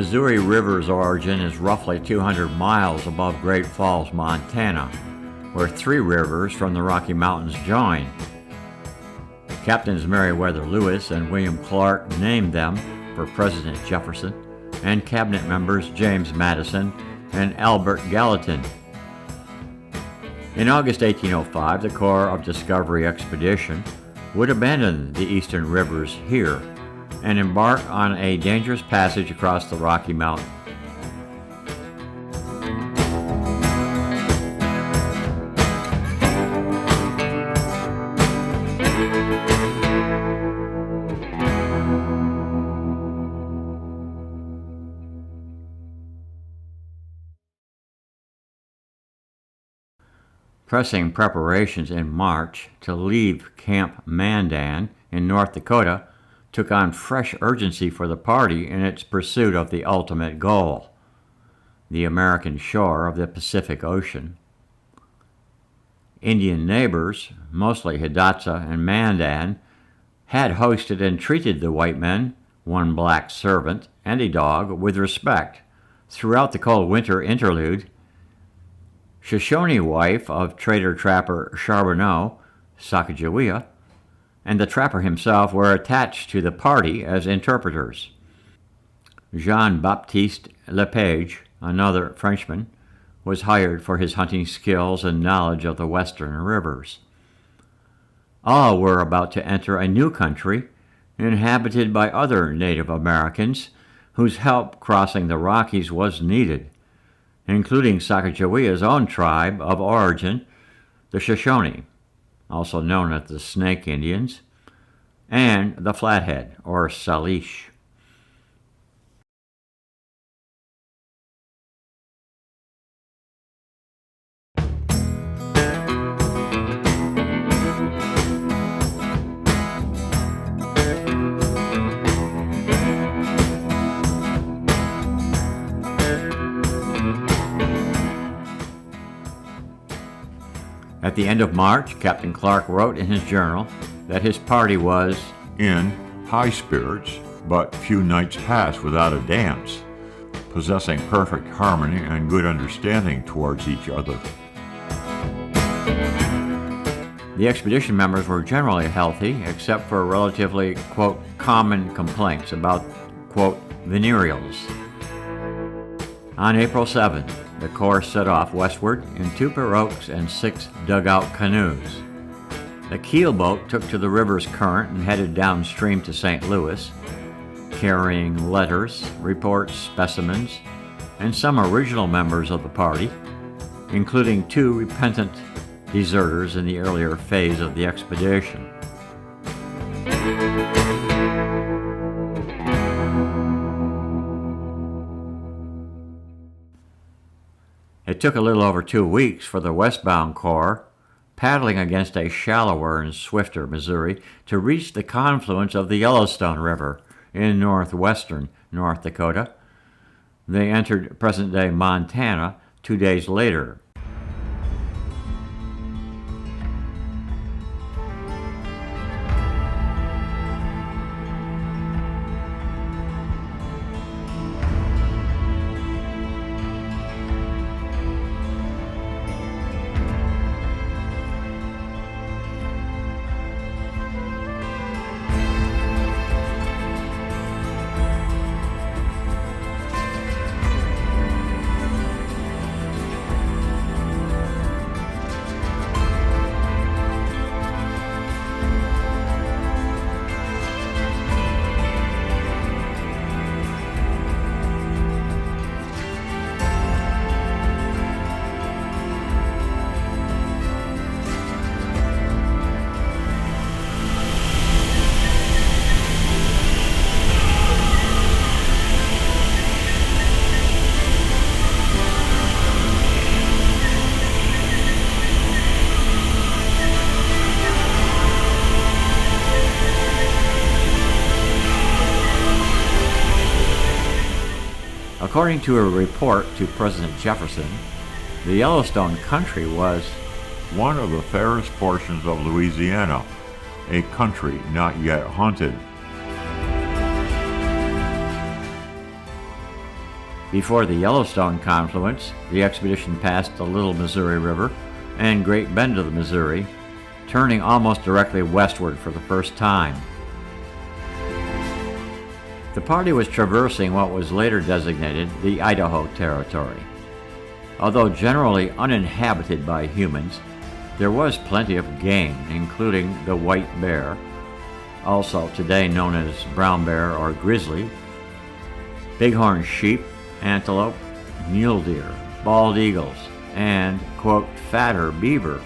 Missouri River's origin is roughly 200 miles above Great Falls, Montana, where three rivers from the Rocky Mountains join. Captains Meriwether Lewis and William Clark named them for President Jefferson, and cabinet members James Madison and Albert Gallatin. In August 1805, the Corps of Discovery expedition would abandon the eastern rivers here and embark on a dangerous passage across the Rocky Mountains. Pressing preparations in March to leave Camp Mandan in North Dakota took on fresh urgency for the party in its pursuit of the ultimate goal, the American shore of the Pacific Ocean. Indian neighbors, mostly Hidatsa and Mandan, had hosted and treated the white men, one black servant, and a dog with respect throughout the cold winter interlude. Shoshone wife of trader-trapper Charbonneau, Sacagawea, and the trapper himself were attached to the party as interpreters. Jean-Baptiste Lepage, another Frenchman, was hired for his hunting skills and knowledge of the western rivers. All were about to enter a new country inhabited by other Native Americans whose help crossing the Rockies was needed, including Sacagawea's own tribe of origin, the Shoshone, also known as the Snake Indians, and the Flathead, or Salish. At the end of March, Captain Clark wrote in his journal that his party was in high spirits, but few nights passed without a dance, possessing perfect harmony and good understanding towards each other. The expedition members were generally healthy, except for relatively, quote, common complaints about, quote, venereals. On April 7th, the Corps set off westward in 2 pirogues and 6 dugout canoes. The keelboat took to the river's current and headed downstream to St. Louis, carrying letters, reports, specimens, and some original members of the party, including 2 repentant deserters in the earlier phase of the expedition. It took a little over 2 weeks for the westbound Corps, paddling against a shallower and swifter Missouri, to reach the confluence of the Yellowstone River in northwestern North Dakota. They entered present-day Montana 2 days later. According to a report to President Jefferson, the Yellowstone country was one of the fairest portions of Louisiana, a country not yet hunted. Before the Yellowstone confluence, the expedition passed the Little Missouri River and Great Bend of the Missouri, turning almost directly westward for the first time. The party was traversing what was later designated the Idaho Territory. Although generally uninhabited by humans, there was plenty of game, including the white bear, also today known as brown bear or grizzly, bighorn sheep, antelope, mule deer, bald eagles, and, quote, fatter beaver.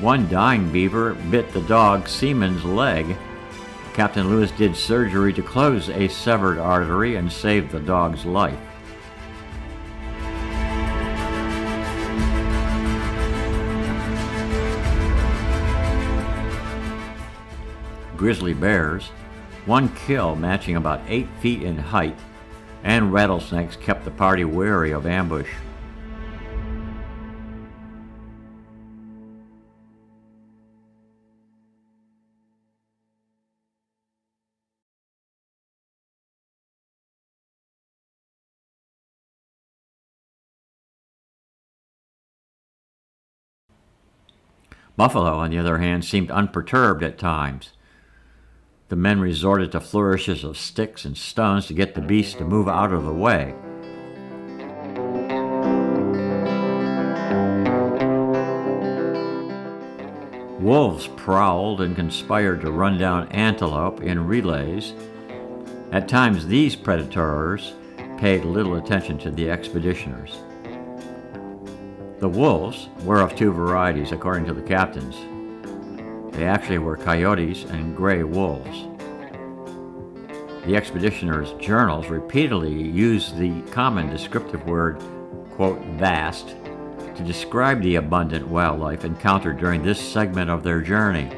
One dying beaver bit the dog Seaman's leg. Captain Lewis did surgery to close a severed artery and saved the dog's life. Grizzly bears, one kill matching about 8 feet in height, and rattlesnakes kept the party wary of ambush. Buffalo, on the other hand, seemed unperturbed at times. The men resorted to flourishes of sticks and stones to get the beasts to move out of the way. Wolves prowled and conspired to run down antelope in relays. At times, these predators paid little attention to the expeditioners. The wolves were of two varieties, according to the captains. They actually were coyotes and gray wolves. The expeditioners' journals repeatedly used the common descriptive word, quote, vast, to describe the abundant wildlife encountered during this segment of their journey.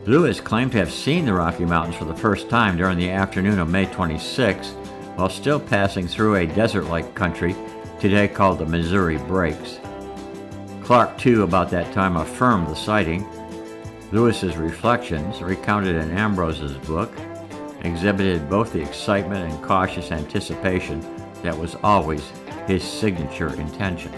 Lewis claimed to have seen the Rocky Mountains for the first time during the afternoon of May 26, while still passing through a desert-like country today called the Missouri Breaks. Clark, too, about that time affirmed the sighting. Lewis's reflections, recounted in Ambrose's book, exhibited both the excitement and cautious anticipation that was always his signature intention.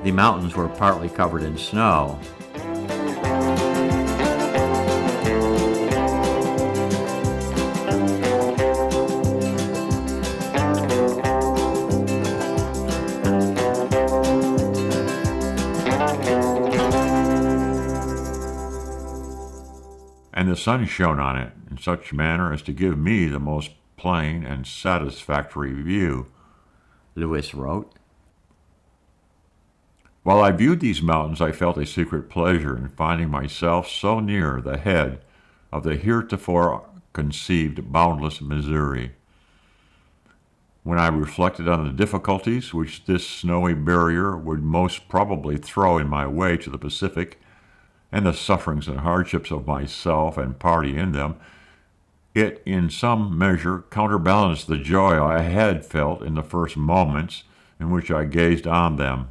The mountains were partly covered in snow. And the sun shone on it in such manner as to give me the most plain and satisfactory view, Lewis wrote. While I viewed these mountains, I felt a secret pleasure in finding myself so near the head of the heretofore conceived boundless Missouri. When I reflected on the difficulties which this snowy barrier would most probably throw in my way to the Pacific, and the sufferings and hardships of myself and party in them, it in some measure counterbalanced the joy I had felt in the first moments in which I gazed on them.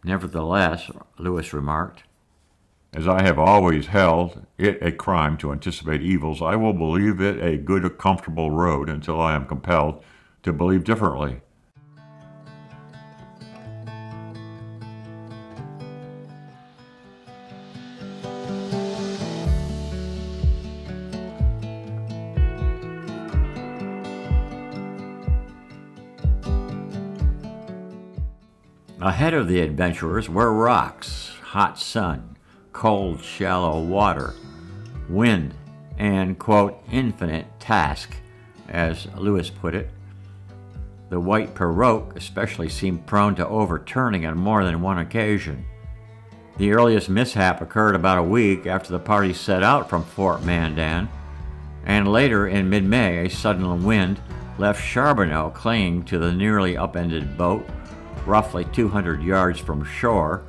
Nevertheless, Lewis remarked, as I have always held it a crime to anticipate evils, I will believe it a good, comfortable road until I am compelled to believe differently. Ahead of the adventurers were rocks, hot sun, cold, shallow water, wind, and, quote, infinite task, as Lewis put it. The white pirogue especially seemed prone to overturning on more than one occasion. The earliest mishap occurred about a week after the party set out from Fort Mandan, and later in mid-May a sudden wind left Charbonneau clinging to the nearly upended boat, roughly 200 yards from shore,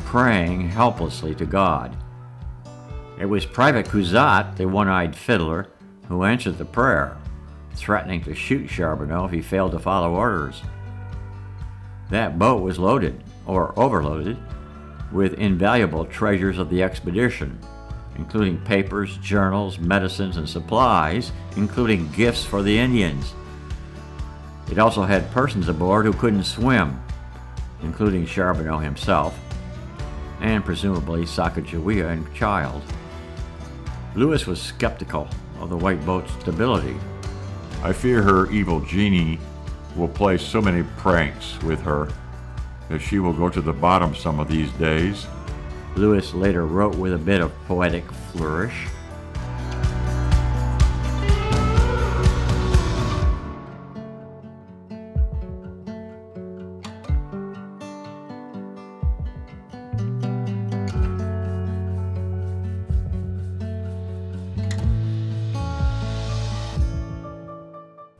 praying helplessly to God. It was Private Couzat, the one-eyed fiddler, who answered the prayer, threatening to shoot Charbonneau if he failed to follow orders. That boat was loaded, or overloaded, with invaluable treasures of the expedition, including papers, journals, medicines, and supplies, including gifts for the Indians. It also had persons aboard who couldn't swim, including Charbonneau himself, and presumably Sacagawea and child. Lewis was skeptical of the white boat's stability. I fear her evil genie will play so many pranks with her that she will go to the bottom some of these days. Lewis later wrote with a bit of poetic flourish.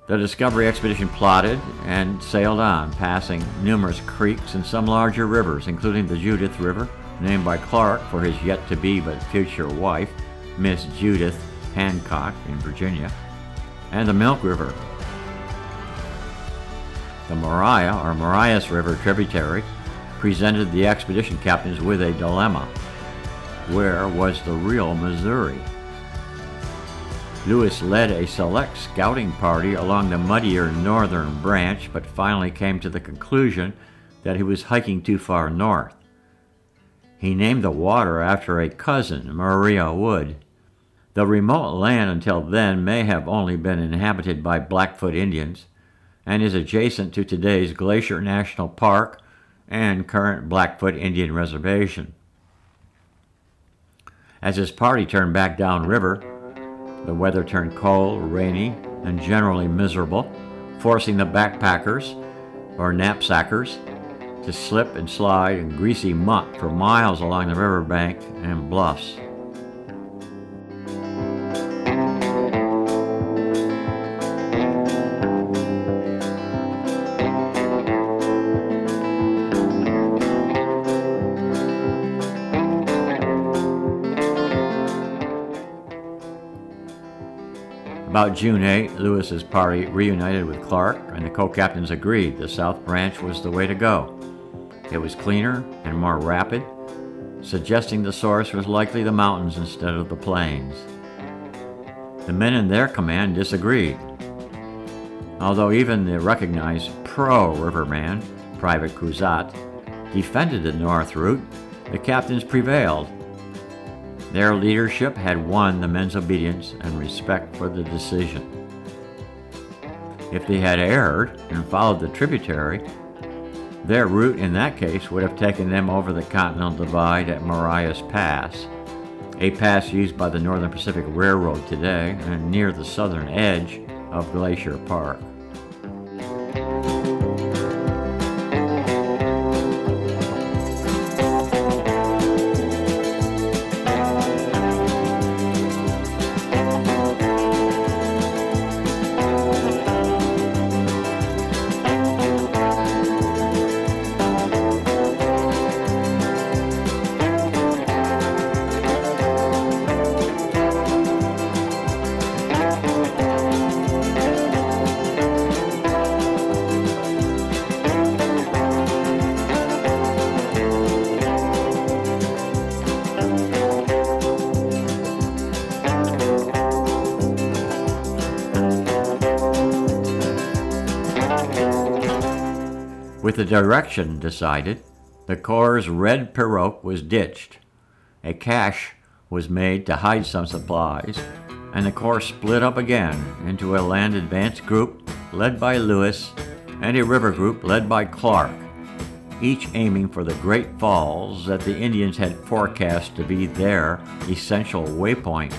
The Discovery Expedition plotted and sailed on, passing numerous creeks and some larger rivers, including the Judith River, named by Clark for his yet-to-be but future wife, Miss Judith Hancock in Virginia, and the Milk River. The Moriah, or Marias River tributary, presented the expedition captains with a dilemma. Where was the real Missouri? Lewis led a select scouting party along the muddier northern branch, but finally came to the conclusion that he was hiking too far north. He named the water after a cousin, Maria Wood. The remote land until then may have only been inhabited by Blackfoot Indians, and is adjacent to today's Glacier National Park and current Blackfoot Indian Reservation. As his party turned back downriver, the weather turned cold, rainy, and generally miserable, forcing the backpackers, or knapsackers, to slip and slide in greasy muck for miles along the riverbank and bluffs. About June 8, Lewis's party reunited with Clark, and the co-captains agreed the South Branch was the way to go. It was cleaner and more rapid, suggesting the source was likely the mountains instead of the plains. The men in their command disagreed. Although even the recognized pro-riverman, Private Couzat, defended the north route, the captains prevailed. Their leadership had won the men's obedience and respect for the decision. If they had erred and followed the tributary, their route in that case would have taken them over the Continental Divide at Marias Pass, a pass used by the Northern Pacific Railroad today and near the southern edge of Glacier Park. With the direction decided, the Corps' red pirogue was ditched. A cache was made to hide some supplies, and the Corps split up again into a land advance group led by Lewis and a river group led by Clark, each aiming for the Great Falls that the Indians had forecast to be their essential waypoint.